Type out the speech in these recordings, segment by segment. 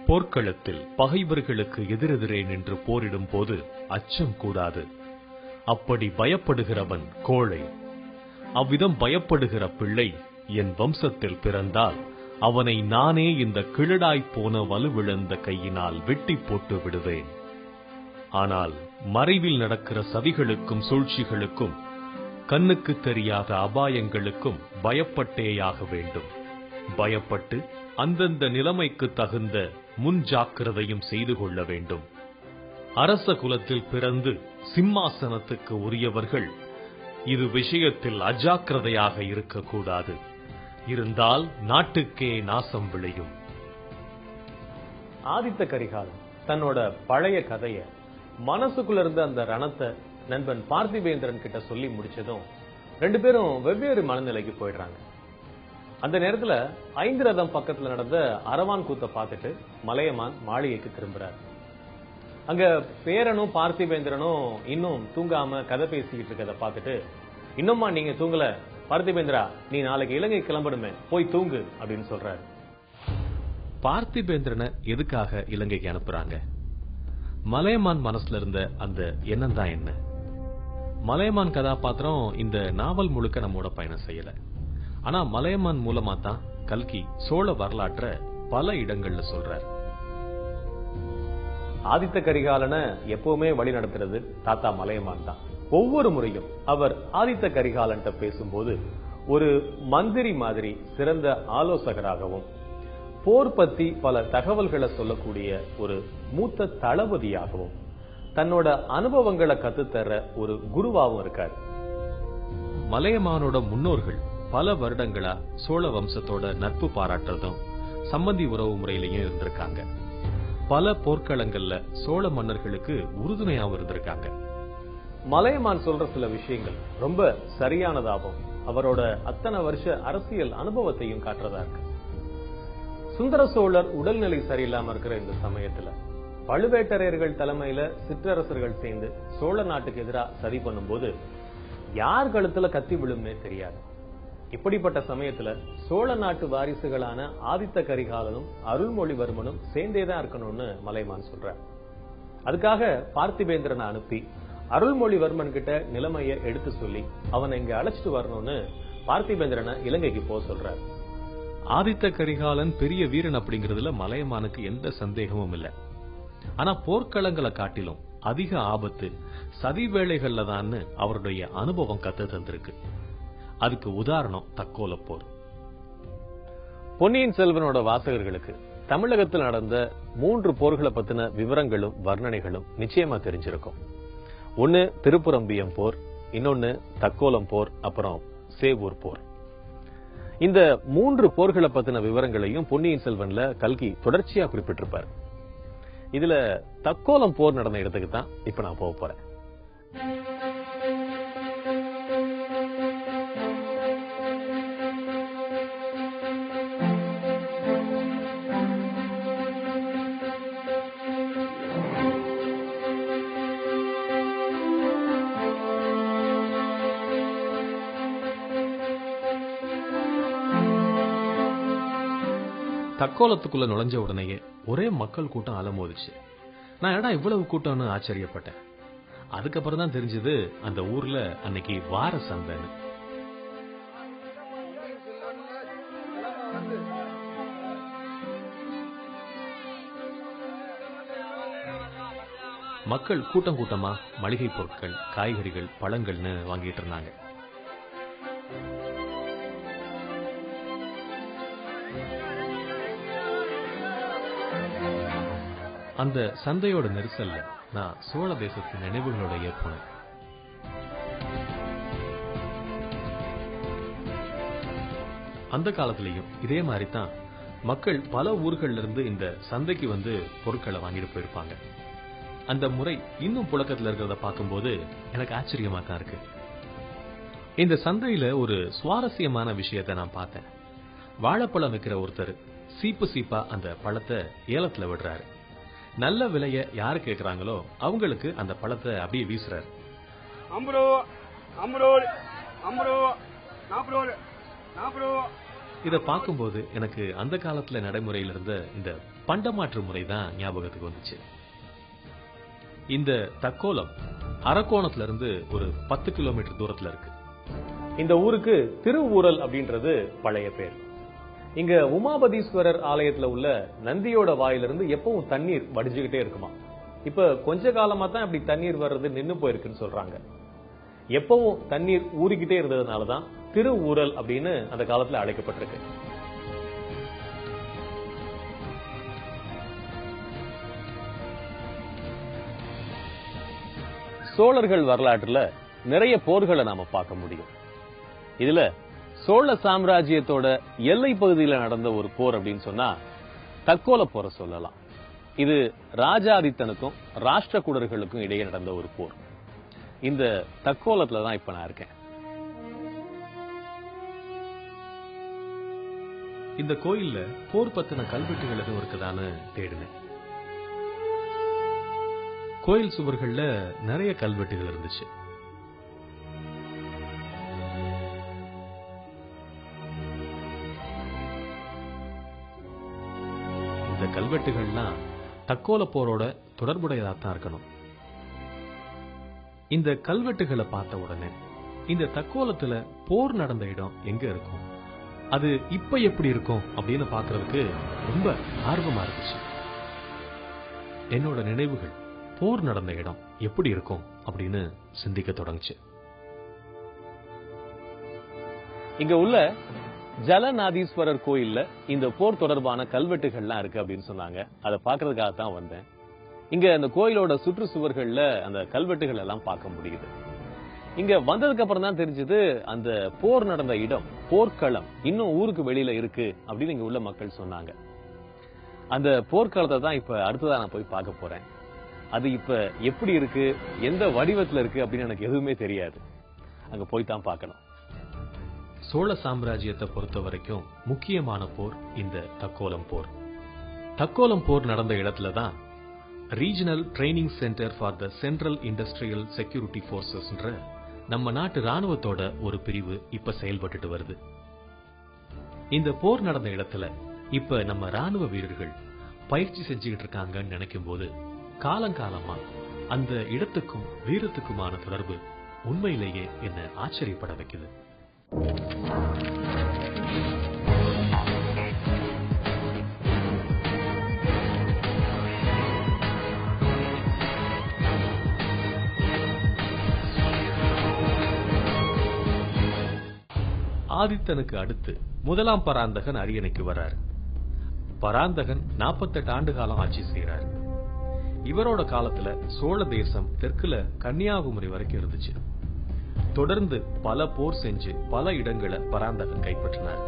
போர்க்களத்தில் பகைவர்களுக்கு எதிரெதிரே நின்று போரிடும் போது அச்சம் கூடாது. அப்படி பயப்படுகிறவன் கோழை. அவ்விதம் பயப்படுகிற பிள்ளை என் வம்சத்தில் பிறந்தால் அவனை நானே இந்த கிழடாய்ப் போன வலுவிழந்த கையினால் வெட்டி போட்டு விடுவேன். ஆனால் மறைவில் நடக்கிற சதிகளுக்கும் சூழ்ச்சிகளுக்கும் கண்ணுக்கு தெரியாத அபாயங்களுக்கும் பயப்பட்டேயாக வேண்டும். பயப்பட்டு அந்தந்த நிலைமைக்கு தகுந்த முன் ஜாக்கிரதையும் செய்து கொள்ள வேண்டும். அரச குலத்தில் பிறந்து சிம்மாசனத்துக்கு உரியவர்கள் இது விஷயத்தில் அஜாக்கிரதையாக இருக்கக்கூடாது. இருந்தால் நாட்டுக்கே நாசம் விளையும். ஆதித்த கரிகாலன் தன்னோட பழைய கதைய மனசுக்குள்ள இருந்த அந்த ரணத்தை நண்பன் பார்த்திபேந்திரன் கிட்ட சொல்லி முடிச்சதும் ரெண்டு பேரும் வெவ்வேறு மனநிலைக்கு போயிடுறாங்க. அந்த நேரத்துல ஐந்திரதம் பக்கத்துல நடந்த அரவான் கூத்த பார்த்துட்டு மலையமான் மாளிகைக்கு திரும்புறார். அங்க பேரனும் பார்த்திபேந்திரனும் இன்னும் தூங்காம கதை பேசிக்கிட்டு இருக்கத பார்த்துட்டு, இன்னும்மா நீங்க தூங்கல பார்த்திபேந்திரா, நீ நாளைக்கு இலங்கை கிளம்பணுமே, போய் தூங்கு அப்படின்னு சொல்றாரு. பார்த்திபேந்திரனை எதுக்காக இலங்கைக்கு அனுப்புறாங்க? மலையமான் மனசுல இருந்த அந்த எண்ணம் தான் என்ன? மலையமான் கதாபாத்திரம் இந்த நாவல் முழுக்க நம்மோட பயணம் செய்யல. ஆனா மலையமான் மூலமா தான் கல்கி சோழ வரலாற்ற பல இடங்கள்ல சொல்றார். ஆதித்த கரிகாலனை எப்பவுமே வழி நடத்துறது தாத்தா மலையமான் தான். ஒவ்வொரு முறையும் அவர் ஆதித்த கரிகாலன் பேசும்போது ஒரு மந்திரி மாதிரி சிறந்த ஆலோசகராகவும், போர் பத்தி பல தகவல்களை சொல்லக்கூடிய ஒரு மூத்த தளபதியாகவும், தன்னோட அனுபவங்களை கத்துத்தர ஒரு குருவாகவும் இருக்காரு. மலையமானோட முன்னோர்கள் பல வருடங்களா சோழ வம்சத்தோட நட்பு பாராட்டுறதும் சம்பந்தி உறவு முறையிலையும் இருந்திருக்காங்க. பல போர்க்களங்கள்ல சோழ மன்னர்களுக்கு உறுதுணையாவும் இருந்திருக்காங்க. மலையமான் சொல்ற சில விஷயங்கள் ரொம்ப சரியானதாகவும் அவரோட அத்தனை வருஷ அரசியல் அனுபவத்தையும் காட்டுறதா இருக்கு. சுந்தர சோழர் உடல்நிலை சரியில்லாம இருக்கிற இந்த சமயத்துல பழுவேட்டரையர்கள் தலைமையில சிற்றரசர்கள் சேர்ந்து சோழ நாட்டுக்கு எதிராக சதி பண்ணும்போது யார் கழுத்துல கத்தி விழும்னே தெரியாது. இப்படிப்பட்ட சமயத்துல சோழ நாட்டு வாரிசுகளான ஆதித்த கரிகாலனும் அருள்மொழிவர்மனும் சேர்ந்தேதான் இருக்கணும்னு மலையமான் சொல்றார். அதுக்காக பார்த்திபேந்திரனை அனுப்பி அருள்மொழிவர்மன் கிட்ட நிலைமையை எடுத்து சொல்லி அவனை இங்க அழைச்சிட்டு வரணும்னு பார்த்திபேந்திரனை இலங்கைக்கு போக சொல்றார். ஆதித்த கரிகாலன் பெரிய வீரன் அப்படிங்கறதுல மலையமானுக்கு எந்த சந்தேகமும் இல்ல. ஆனா போர்க்களங்களை காட்டிலும் அதிக ஆபத்து சதி வேளைகள்ல தான் அவருடைய அனுபவம் கத்து தந்திருக்கு. அதுக்கு உதாரணம் தக்கோல போர். பொன்னியின் செல்வனோட வாசகர்களுக்கு தமிழகத்தில் நடந்த 3 போர்களை பத்தின விவரங்களும் வர்ணனைகளும் நிச்சயமா தெரிஞ்சிருக்கும். ஒன்னு திருப்புரம்பியம் போர், இன்னொன்னு தக்கோலம் போர், அப்புறம் சேவூர் போர். இந்த 3 போர்களை பத்தின விவரங்களையும் பொன்னியின் செல்வன்ல கல்கி தொடர்ச்சியா குறிப்பிட்டிருப்பார். இதுல தக்கோலம் போர் நடந்த இடத்துக்கு தான் இப்ப நான் போக போறேன். தக்கோலத்துக்குள்ள நுழைஞ்ச உடனேயே ஒரே மக்கள் கூட்டம் அலமோதிச்சு. நான் ஏடா இவ்வளவு கூட்டம்னு ஆச்சரியப்பட்டேன். அதுக்கப்புறம் தான் தெரிஞ்சது அந்த ஊர்ல அன்னைக்கு வார சந்தைன்னு. மக்கள் கூட்டம் கூட்டமா மளிகை பொருட்கள், காய்கறிகள், பழங்கள்னு வாங்கிட்டு இருந்தாங்க. அந்த சந்தையோட நெரிசல்ல நான் சோழ தேசத்தின் நினைவுகளோட ஏற்பனேன். அந்த காலத்திலையும் இதே மாதிரி தான் மக்கள் பல ஊர்கள்ல இருந்து இந்த சந்தைக்கு வந்து பொருட்களை வாங்கிட்டு போயிருப்பாங்க. அந்த முறை இன்னும் புழக்கத்தில் இருக்கிறத பார்க்கும்போது எனக்கு ஆச்சரியமா தான் இருக்கு. இந்த சந்தையில ஒரு சுவாரஸ்யமான விஷயத்தை நான் பார்த்தேன். வாழைப்பழம் விற்கிற ஒருத்தர் சீப்பு சீப்பா அந்த பழத்தை ஏலத்துல விடுறாரு. நல்ல விலைய யாரு கேட்கிறாங்களோ அவங்களுக்கு அந்த பழத்தை அப்படியே வீசுறாரு. இத பார்க்கும்போது எனக்கு அந்த காலத்துல நடைமுறையில் இருந்த இந்த பண்டமாற்று முறை தான் ஞாபகத்துக்கு வந்துச்சு. இந்த தக்கோலம் அரக்கோணத்துல இருந்து ஒரு 10 கிலோமீட்டர் தூரத்துல இருக்கு. இந்த ஊருக்கு திருவூரல் அப்படின்றது பழைய பேர். இங்க உமாபதீஸ்வரர் ஆலயத்துல உள்ள நந்தியோட வாயிலிருந்து எப்பவும் தண்ணீர் வடிஞ்சுகிட்டே இருக்குமா. இப்ப கொஞ்ச காலமா தான் இப்படி தண்ணீர் வர்றது நின்னு போயிருக்குன்னு சொல்றாங்க. எப்பவும் தண்ணீர் ஊறிக்கிட்டே இருந்ததுனாலதான் திருவூரல் அப்படின்னு அந்த காலத்துல அழைக்கப்பட்டிருக்கு. சோழர்கள் வரலாற்றுல நிறைய போர்களை நாம பார்க்க முடியும். இதுல சோழ சாம்ராஜ்யத்தோட எல்லை பகுதியில நடந்த ஒரு போர் அப்படின்னு சொன்னா தக்கோல போரை சொல்லலாம். இது ராஜாதித்தனுக்கும் ராஷ்டிரகூடர்களுக்கும் இடையே நடந்த ஒரு போர். இந்த தக்கோலத்துல தான் இப்ப நான் இருக்கேன். இந்த கோயில்ல போர் பத்தின கல்வெட்டுகள் எதுவும் இருக்குதான்னு தேடினேன். கோயில் சுவர்கள்ல நிறைய கல்வெட்டுகள் இருந்துச்சு. இந்த கல்வெட்டுகள்லாம் தக்கோல போரோட தொடர்புடையதாத்தான் இருக்கணும். இந்த கல்வெட்டுகளை பார்த்த உடனே இந்த தக்கோலத்துல போர் நடந்த இடம் எங்க இருக்கும், அது இப்ப எப்படி இருக்கும் அப்படின்னு பாக்குறதுக்கு ரொம்ப ஆர்வமா இருந்துச்சு. என்னோட நினைவுகள் போர் நடந்த இடம் எப்படி இருக்கும் அப்படின்னு சிந்திக்க தொடங்குச்சு. இங்க உள்ள ஜலநாதீஸ்வரர் கோயில்ல இந்த போர் தொடர்பான கல்வெட்டுகள்லாம் இருக்கு அப்படின்னு சொன்னாங்க. அதை பாக்குறதுக்காக தான் வந்தேன். இங்க அந்த கோயிலோட சுற்றுச்சுவர்கள்ல அந்த கல்வெட்டுகள் எல்லாம் பார்க்க முடியுது. இங்க வந்ததுக்கு அப்புறம் தான் தெரிஞ்சது அந்த போர் நடந்த இடம், போர்க்களம் இன்னும் ஊருக்கு வெளியில இருக்கு அப்படின்னு இங்க உள்ள மக்கள் சொன்னாங்க. அந்த போர்க்களத்தை தான் இப்ப அடுத்ததா நான் போய் பார்க்க போறேன். அது இப்ப எப்படி இருக்கு, எந்த வடிவத்துல இருக்கு அப்படின்னு எனக்கு எதுவுமே தெரியாது. அங்க போய் தான் பார்க்கணும். சோழ சாம்ராஜ்யத்தை பொறுத்த வரைக்கும் முக்கியமான போர் இந்த தக்கோலம் போர். தக்கோலம் போர் நடந்த இடத்துல தான் regional training centre for the central industrial security போர்சஸ்ன்ற நம்ம நாட்டு ராணுவத்தோட ஒரு பிரிவு இப்ப செயல்பட்டு வருது. இந்த போர் நடந்த இடத்துல இப்ப நம்ம ராணுவ வீரர்கள் பயிற்சி செஞ்சுக்கிட்டு இருக்காங்கன்னு நினைக்கும் போது காலங்காலமா அந்த இடத்துக்கும் வீரத்துக்குமான தொடர்பு உண்மையிலேயே என்ன ஆச்சரியப்பட வைக்குது. ஆதித்தனுக்கு அடுத்து முதலாம் பராந்தகன் அரியணைக்கு வர்றார். பராந்தகன் 48 ஆண்டு காலம் ஆட்சி செய்யறார். இவரோட காலத்துல சோழ தேசம் தெற்குல கன்னியாகுமரி வரைக்கும் இருந்துச்சு. தொடர்ந்து பல போர் செஞ்சு பல இடங்களை பராந்தகன் கைப்பற்றினார்.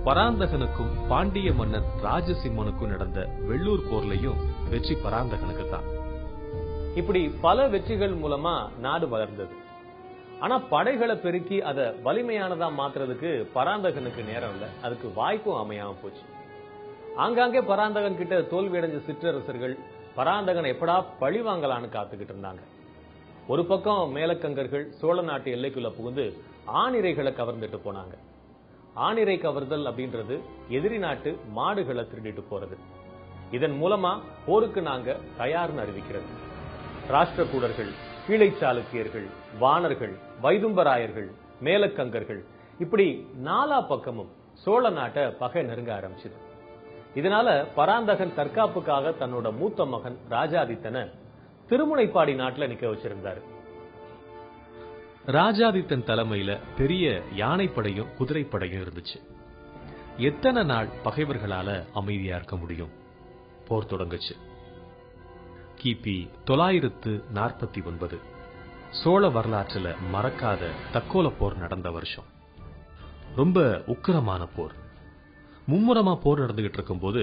பராந்தகனுக்கும் பாண்டிய மன்னன் ராஜசிம்மனுக்கும் நடந்த வெள்ளூர் போர்லயும் வெற்றி பராந்தகனுக்கு தான். இப்படி பல வெற்றிகள் மூலமா நாடு வளர்ந்தது. ஆனா படைகளை பெருக்கி அதை வலிமையானதா மாத்துறதுக்கு பராந்தகனுக்கு நேரம் இல்ல, அதுக்கு வாய்ப்பும் அமையாம போச்சு. ஆங்காங்கே பராந்தகன் கிட்ட தோல்வி அடைஞ்ச சிற்றரசர்கள் பராந்தகனை எப்படா பழி வாங்கலான்னு காத்துக்கிட்டு இருந்தாங்க. ஒரு பக்கம் மேலக்கங்கர்கள் சோழ நாட்டு எல்லைக்குள்ள புகுந்து ஆணிரைகளை கவர்ந்துட்டு போனாங்க. ஆணிரை கவர்தல் அப்படின்றது எதிரி நாட்டு மாடுகளை திருடிட்டு போறது. இதன் மூலமா போருக்கு நாங்க தயார்னு அறிவிக்கிறது. ராஷ்டிரகூடர்கள், கீழை சாளுக்கியர்கள், வாணர்கள், வைதும்பராயர்கள், மேலக்கங்கர்கள் இப்படி நாலா பக்கமும் சோழ நாட்டை பகை நெருங்க ஆரம்பிச்சது. இதனால பராந்தகன் தற்காப்புக்காக தன்னோட மூத்த மகன் ராஜாதித்தனை திருமுனைப்பாடி நாட்டுல நிக்க வச்சிருந்தாரு. ராஜாதித்தன் தலைமையில பெரிய யானைப்படையும் குதிரைப்படையும் இருந்துச்சு. எத்தனை நாள் பகைவர்களால அமைதியா இருக்க முடியும்? போர் தொடங்குச்சு. கிபி 949 சோழ வரலாற்றுல மறக்காத தக்கோல போர் நடந்த வருஷம். ரொம்ப உக்கிரமான போர். மும்முரமா போர் நடந்துகிட்டு இருக்கும் போது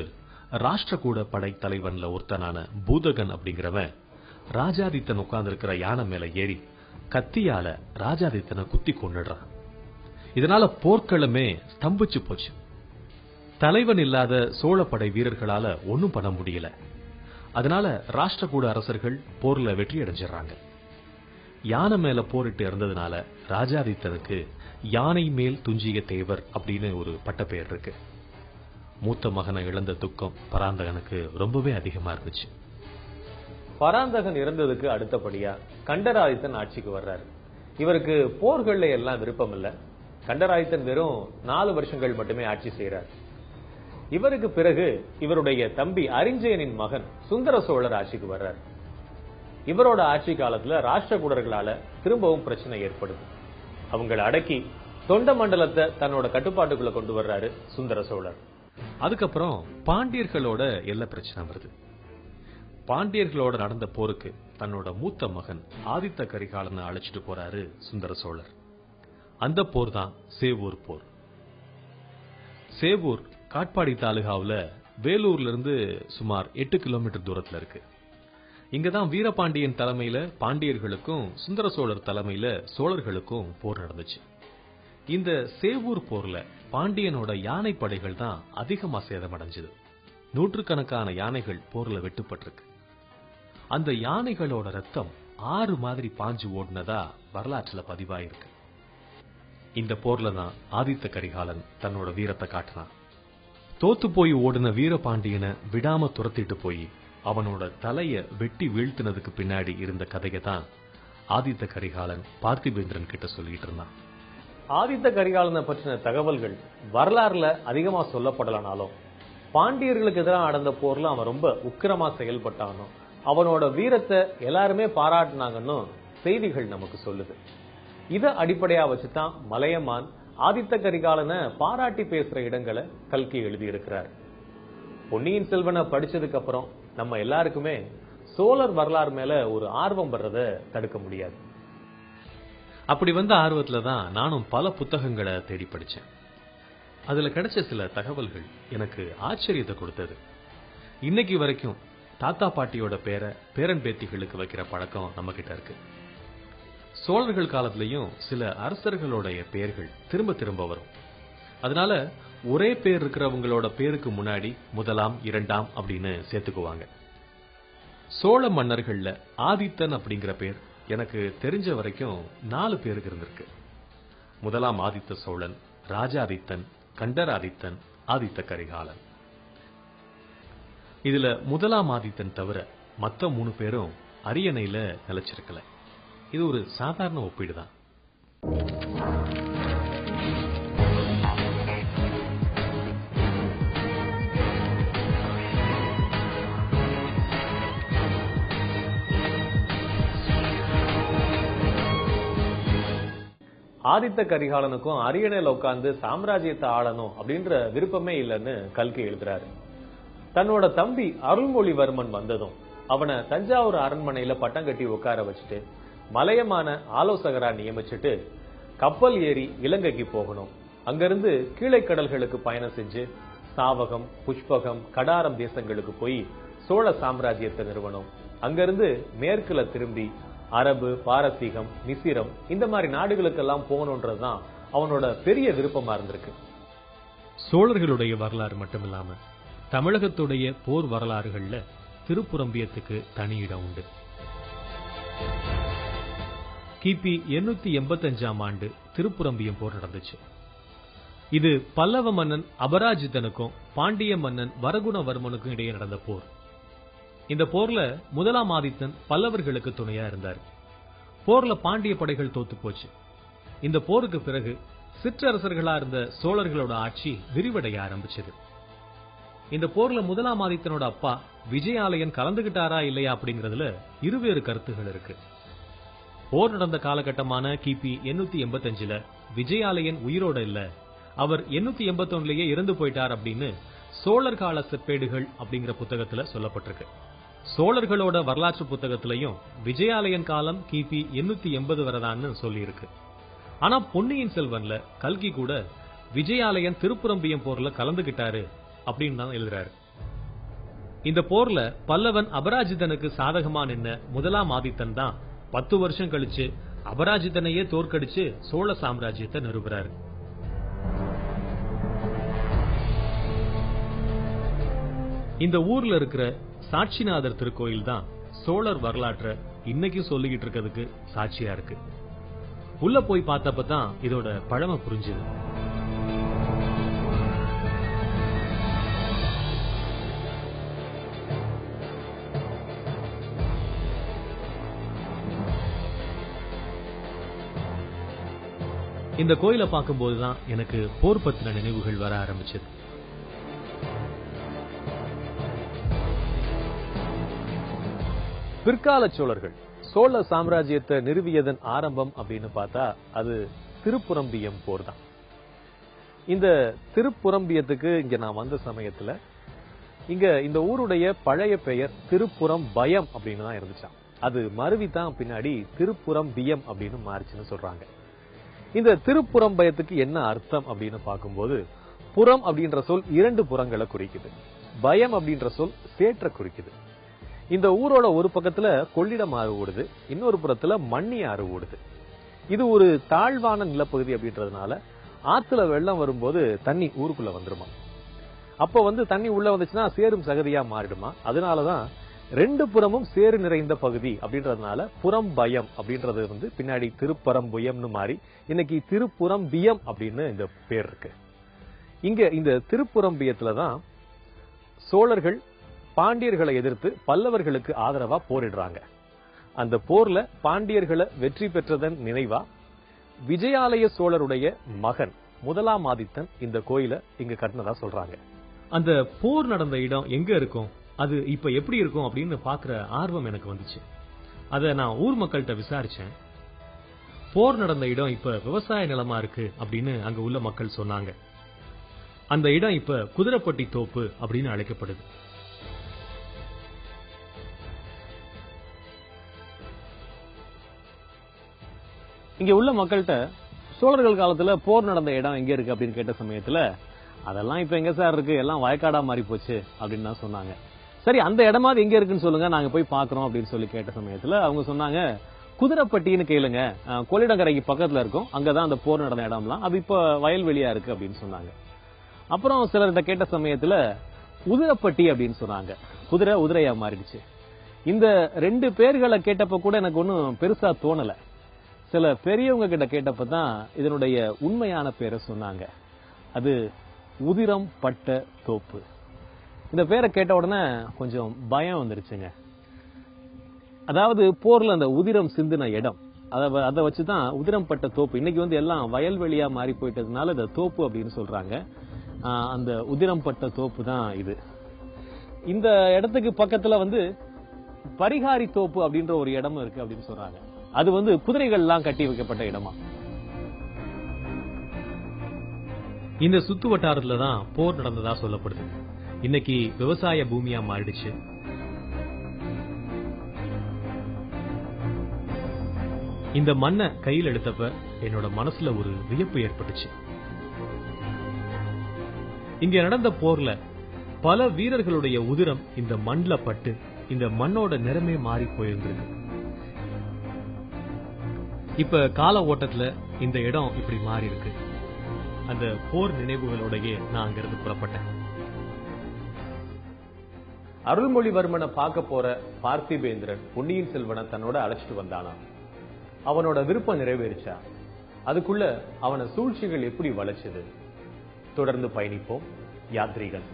ராஷ்டிரகூட படை தலைவன்ல ஒருத்தனான பூதகன் அப்படிங்கிறவன் ராஜாதித்தன் உட்கார்ந்து இருக்கிற யானை மேல ஏறி கத்தியால ராஜாதித்தனை குத்தி கொன்னுடுறான். இதனால போர்க்களமே ஸ்தம்பிச்சு போச்சு. தலைவன் இல்லாத சோழ படை வீரர்களால ஒன்னும் பண்ண முடியல. அதனால ராஷ்டிரகூட அரசர்கள் போர்ல வெற்றி அடைஞ்சிடறாங்க. யானை மேல போரிட்டு இருந்ததுனால ராஜாதித்தனுக்கு யானை மேல் துஞ்சிய தேவர் அப்படின்னு ஒரு பட்டப்பெயர் இருக்கு. மூத்த மகனை இழந்த துக்கம் பராந்தகனுக்கு ரொம்பவே அதிகமா இருந்துச்சு. பராந்தகன் இறந்ததுக்கு அடுத்தபடியா கண்டராதித்தன் ஆட்சிக்கு வர்றாரு. இவருக்கு போர்கள்ல எல்லாம் விருப்பம் இல்ல. கண்டராதித்தன் வெறும் 4 வருஷங்கள் மட்டுமே ஆட்சி செய்யறார். இவருக்கு பிறகு இவருடைய தம்பி அரிஞ்சயனின் மகன் சுந்தர சோழர் ஆட்சிக்கு வர்றார். இவரோட ஆட்சி காலத்துல ராஷ்டிரகூடர்களால திரும்பவும் பிரச்சனை ஏற்படுது. அவங்களை அடக்கி தொண்ட மண்டலத்தை தன்னோட கட்டுப்பாட்டுக்குள்ள கொண்டு வர்றாரு சுந்தர சோழர். அதுக்கப்புறம் பாண்டியர்களோட எல்லை பிரச்சனை வருது. பாண்டியர்களோட நடந்த போருக்கு தன்னோட மூத்த மகன் ஆதித்த கரிகாலனை அழைச்சிட்டு போறாரு சுந்தர சோழர். அந்த போர் தான் சேவூர் போர். சேவூர் காட்பாடி தாலுகாவுல வேலூர்ல இருந்து சுமார் 8 கிலோமீட்டர் தூரத்துல இருக்கு. இங்கதான் வீரபாண்டியன் தலைமையில பாண்டியர்களுக்கும் சுந்தர சோழர் தலைமையில சோழர்களுக்கும் போர் நடந்துச்சு. இந்த சேவூர் போர்ல பாண்டியனோட யானை படைகள் தான் அதிகமா சேதமடைஞ்சது. நூற்றுக்கணக்கான யானைகள் போர்ல வெட்டுப்பட்டிருக்கு. அந்த யானைகளோட ரத்தம் ஆறு மாதிரி பாஞ்சு ஓடுனதா வரலாற்றுல பதிவாயிருக்கு. இந்த போர்ல தான் ஆதித்த கரிகாலன் தன்னோட வீரத்தை காட்டினான். தோத்து போய் ஓடின வீரபாண்டியனை விடாம துரத்திட்டு போய் அவனோட தலைய வெட்டி வீழ்த்தினதுக்கு பின்னாடி இருந்த கதையை தான் ஆதித்த கரிகாலன் பார்த்திபேந்திரன் கிட்ட சொல்லிட்டு இருந்தான். ஆதித்த கரிகாலனை பற்றின தகவல்கள் வரலாறுல அதிகமா சொல்லப்படலனாலும் பாண்டியர்களுக்கு எதிராக நடந்த போர்ல அவன் ரொம்ப உக்கிரமா செயல்பட்டானோ அவனோட வீரத்தை எல்லாருமே பாராட்டினாங்கன்னு செய்திகள் நமக்கு சொல்லுது. இத அடிப்படையா வச்சுதான் மலையமான் ஆதித்த கரிகாலனை பாராட்டி பேசுற இடங்களை கல்கி எழுதி இருக்கிறார். பொன்னியின் செல்வனை படிச்சதுக்கு அப்புறம் நம்ம எல்லாருக்குமே சோழர் வரலாறு மேல ஒரு ஆர்வம் வர்றத தடுக்க முடியாது. அப்படி வந்த ஆர்வத்துல தான் நானும் பல புத்தகங்களை தேடி படிச்சேன். அதுல கிடைச்ச சில தகவல்கள் எனக்கு ஆச்சரியத்தை கொடுத்தது. இன்னைக்கு வரைக்கும் தாத்தா பாட்டியோட பேரை பேரன் பேத்திகளுக்கு வைக்கிற பழக்கம் நம்ம கிட்ட இருக்கு. சோழர்கள் காலத்திலையும் சில அரசர்களுடைய பெயர்கள் திரும்ப திரும்ப வரும். அதனால ஒரே பேர் இருக்கிறவங்களோட பேருக்கு முன்னாடி முதலாம் இரண்டாம் அப்படின்னு சேர்த்துக்குவாங்க. சோழ மன்னர்கள்ல ஆதித்தன் அப்படிங்கிற பேர் எனக்கு தெரிஞ்ச வரைக்கும் 4 பேருக்கு இருந்திருக்கு. முதலாம் ஆதித்த சோழன், ராஜாதித்தன், கண்டராதித்தன், ஆதித்த கரிகாலன். இதுல முதலாம் ஆதித்தன் தவிர மத்த 3 பேரும் அரியணையில நிலைச்சிருக்கல. இது ஒரு சாதாரண ஒப்பீடுதான். ஆதித்த கரிகாலனுக்கும் அரியணையில உட்கார்ந்து சாம்ராஜ்யத்தை ஆளணும் அப்படின்ற விருப்பமே இல்லைன்னு கல்கி எழுதுறாரு. தன்னோட தம்பி அருள்மொழிவர்மன் வந்ததும் அவனை தஞ்சாவூர் அரண்மனையில பட்டம் கட்டி உட்கார வச்சுட்டு மலையமான ஆலோசகரா நியமிச்சுட்டு கப்பல் ஏறி இலங்கைக்கு போகணும். அங்கிருந்து கீழே கடல்களுக்கு பயணம் செஞ்சு சாவகம், புஷ்பகம், கடாரம் தேசங்களுக்கு போய் சோழ சாம்ராஜ்யத்தை நிறுவனம். அங்கிருந்து மேற்குல திரும்பி அரபு, பாரசீகம், மிசிரம் இந்த மாதிரி நாடுகளுக்கெல்லாம் போகணுன்றதுதான் அவனோட பெரிய விருப்பமா இருந்திருக்கு. சோழர்களுடைய வரலாறு மட்டும் இல்லாம தமிழகத்துடைய போர் வரலாறுகள்ல திருப்புரம்பியத்துக்கு தனி இடம் உண்டு. கிபி 885ஆம் ஆண்டு திருப்புரம்பியம் போர் நடந்துச்சு. இது பல்லவ மன்னன் அபராஜிதனுக்கும் பாண்டிய மன்னன் வரகுணவர்மனுக்கும் இடையே நடந்த போர். இந்த போர்ல முதலாம் ஆதித்தன் பல்லவர்களுக்கு துணையா இருந்தார். போர்ல பாண்டிய படைகள் தோத்து போச்சு. இந்த போருக்கு பிறகு சிற்றரசர்களா இருந்த சோழர்களோட ஆட்சி விரிவடைய ஆரம்பிச்சது. இந்த போர்ல முதலாம் ஆதித்தனோட அப்பா விஜயாலயன் கலந்துகிட்டாரா இல்லையா அப்படிங்கறதுல இருவேறு கருத்துகள் இருக்கு. போர் நடந்த காலகட்டமான கிபி 885ல விஜயாலயன் உயிரோட இல்ல, அவர் 881லேயே இறந்து போயிட்டார் அப்படின்னு சோழர் கால செப்பேடுகள் அப்படிங்கிற புத்தகத்துல சொல்லப்பட்டிருக்கு. சோழர்களோட வரலாற்று புத்தகத்திலையும் விஜயாலயன் காலம் கிபி 880 வரதான்னு சொல்லி இருக்கு. ஆனா பொன்னியின் செல்வன்ல கல்கி கூட விஜயாலயன் திருப்புரம்பியம் போர்ல கலந்துகிட்டாரு அப்படின்னு தான் எழுதுறாரு. இந்த போர்ல பல்லவன் அபராஜிதனுக்கு சாதகமா நின்ன முதலாம் ஆதித்தன் தான் 10 வருஷம் கழிச்சு அபராஜிதனையே தோற்கடிச்சு சோழ சாம்ராஜ்யத்தை நிறுவுறாரு. இந்த ஊர்ல இருக்கிற சாட்சிநாதர் திருக்கோயில் தான் சோழர் வரலாற்றை இன்னைக்கு சொல்லிக்கிட்டு இருக்கிறதுக்கு சாட்சியா இருக்கு. உள்ள போய் பார்த்தப்பதான் இதோட பழமை புரிஞ்சுது. இந்த கோயிலை பார்க்கும்போதுதான் எனக்கு போர் பத்தின நினைவுகள் வர ஆரம்பிச்சது. பிற்கால சோழர்கள் சோழ சாம்ராஜ்யத்தை நிறுவியதன் ஆரம்பம் அப்படின்னு பார்த்தா அது திருப்புரம்பியம் போர் தான். இந்த திருப்புரம்பியத்துக்கு இங்க நான் வந்த சமயத்துல இங்க இந்த ஊருடைய பழைய பெயர் திருப்புரம்பயம் அப்படின்னு தான் இருந்துச்சாம். அது மருவிதான் பின்னாடி திருப்புரம்பியம் அப்படின்னு மாறிச்சுன்னு சொல்றாங்க. இந்த திருப்புரம்பயத்துக்கு என்ன அர்த்தம் அப்படின்னு பார்க்கும்போது, புறம் அப்படின்ற சொல் 2 புறங்களை குறிக்குது, பயம் அப்படின்ற சொல் சேற்ற குறிக்குது. இந்த ஊரோட ஒரு பக்கத்துல கொள்ளிடம் ஆறு ஓடுது, இன்னொரு புறத்துல மண்ணி ஆறு ஓடுது. இது ஒரு தாழ்வான நிலப்பகுதி அப்படின்றதுனால ஆத்துல வெள்ளம் வரும்போது தண்ணி ஊருக்குள்ள வந்துருமா. அப்ப தண்ணி உள்ள வந்துச்சுன்னா சேரும் சகதியா மாறிடுமா. அதனாலதான் 2 புறமும் சேறு நிறைந்த பகுதி அப்படின்றதுனால புறம்பயம் அப்படின்றது பின்னாடி திருப்பரம்புயம்னு மாறி இன்னைக்கு திருப்புரம்பியம் அப்படின்னு இந்த பேர் இருக்கு. இங்க இந்த திருப்புரம்பியத்துலதான் சோழர்கள் பாண்டியர்களை எதிர்த்து பல்லவர்களுக்கு ஆதரவா போரிடுறாங்க. அந்த போர்ல பாண்டியர்களை வெற்றி பெற்றதன் நினைவா விஜயாலய சோழருடைய மகன் முதலாம் ஆதித்தன் இந்த கோயிலை இங்க கட்டினதா சொல்றாங்க. அந்த போர் நடந்த இடம் எங்க இருக்கும், அது இப்ப எப்படி இருக்கும் அப்படின்னு பாக்குற ஆர்வம் எனக்கு வந்துச்சு. அத நான் ஊர் மக்கள்கிட்ட விசாரிச்சேன். போர் நடந்த இடம் இப்ப விவசாய நிலமா இருக்கு அப்படின்னு அங்க உள்ள மக்கள் சொன்னாங்க. அந்த இடம் இப்ப குதிரைப்பட்டி தோப்பு அப்படின்னு அழைக்கப்படுது. இங்க உள்ள மக்கள்கிட்ட சோழர்கள் காலத்துல போர் நடந்த இடம் எங்க இருக்கு அப்படின்னு கேட்ட சமயத்துல, அதெல்லாம் இப்ப எங்க சார் இருக்கு, எல்லாம் வயக்காடா மாறி போச்சு அப்படின்னு தான் சொன்னாங்க. சரி, அந்த இடமாவது எங்க இருக்குன்னு சொல்லுங்க, நாங்க போய் பாக்குறோம் அப்படின்னு சொல்லி கேட்ட சமயத்துல அவங்க சொன்னாங்க, குதிரைப்பட்டின்னு கேளுங்க, கொள்ளிடங்கரைக்கு பக்கத்துல இருக்கும், அங்கதான் அந்த போர் நடந்த இடம்லாம், அது இப்ப வயல்வெளியா இருக்கு அப்படின்னு சொன்னாங்க. அப்புறம் சிலர்கிட்ட கேட்ட சமயத்துல உதிரப்பட்டி அப்படின்னு சொன்னாங்க. குதிரை உதிரையா மாறிடுச்சு. இந்த 2 பேர்களை கேட்டப்ப கூட எனக்கு ஒன்னும் பெருசா தோணல. சில பெரியவங்க கிட்ட கேட்டப்பதான் இதனுடைய உண்மையான பேரை சொன்னாங்க. அது உதிரம் பட்ட தோப்பு. இந்த பேரை கேட்ட உடனே கொஞ்சம் பயம் வந்துருச்சுங்க. அதாவது போர்ல அந்த உதிரம் சிந்தின இடம், அதை வச்சுதான் உதிரம் பட்ட தோப்பு. இன்னைக்கு எல்லாம் வயல்வெளியா மாறி போயிட்டதுனால இந்த தோப்பு அப்படின்னு சொல்றாங்க. அந்த உதிரம் பட்ட தோப்பு தான் இது. இந்த இடத்துக்கு பக்கத்துல பரிகாரி தோப்பு அப்படின்ற ஒரு இடமும் இருக்கு அப்படின்னு சொல்றாங்க. அது குதிரைகள் எல்லாம் கட்டி வைக்கப்பட்ட இடமா. இந்த சுத்து வட்டாரத்துல தான் போர் நடந்ததா சொல்லப்படுது. இன்னைக்கு விவசாய பூமியா மாறிடுச்சு. இந்த மண்ணை கையில் எடுத்தப்ப என்னோட மனசுல ஒரு வியப்பு ஏற்பட்டுச்சு. இங்க நடந்த போர்ல பல வீரர்களுடைய உதிரம் இந்த மண்ல பட்டு இந்த மண்ணோட நிறமே மாறி போயிருந்திருக்கு. இப்ப கால ஓட்டத்துல இந்த இடம் இப்படி மாறி இருக்கு. அந்த போர் நினைவுகளோடயே நான் அங்கிருந்து புறப்பட்டேன். அருள்மொழிவர்மனை பார்க்க போற பார்த்திபேந்திரன் பொன்னியின் செல்வனை தன்னோட அழைச்சிட்டு வந்தானா. அவனோட விருப்பம் நிறைவேறிச்சா? அதுக்குள்ள அவன சூழ்ச்சிகள் எப்படி வளைச்சது? தொடர்ந்து பயணிப்போம் யாத்ரீகன்.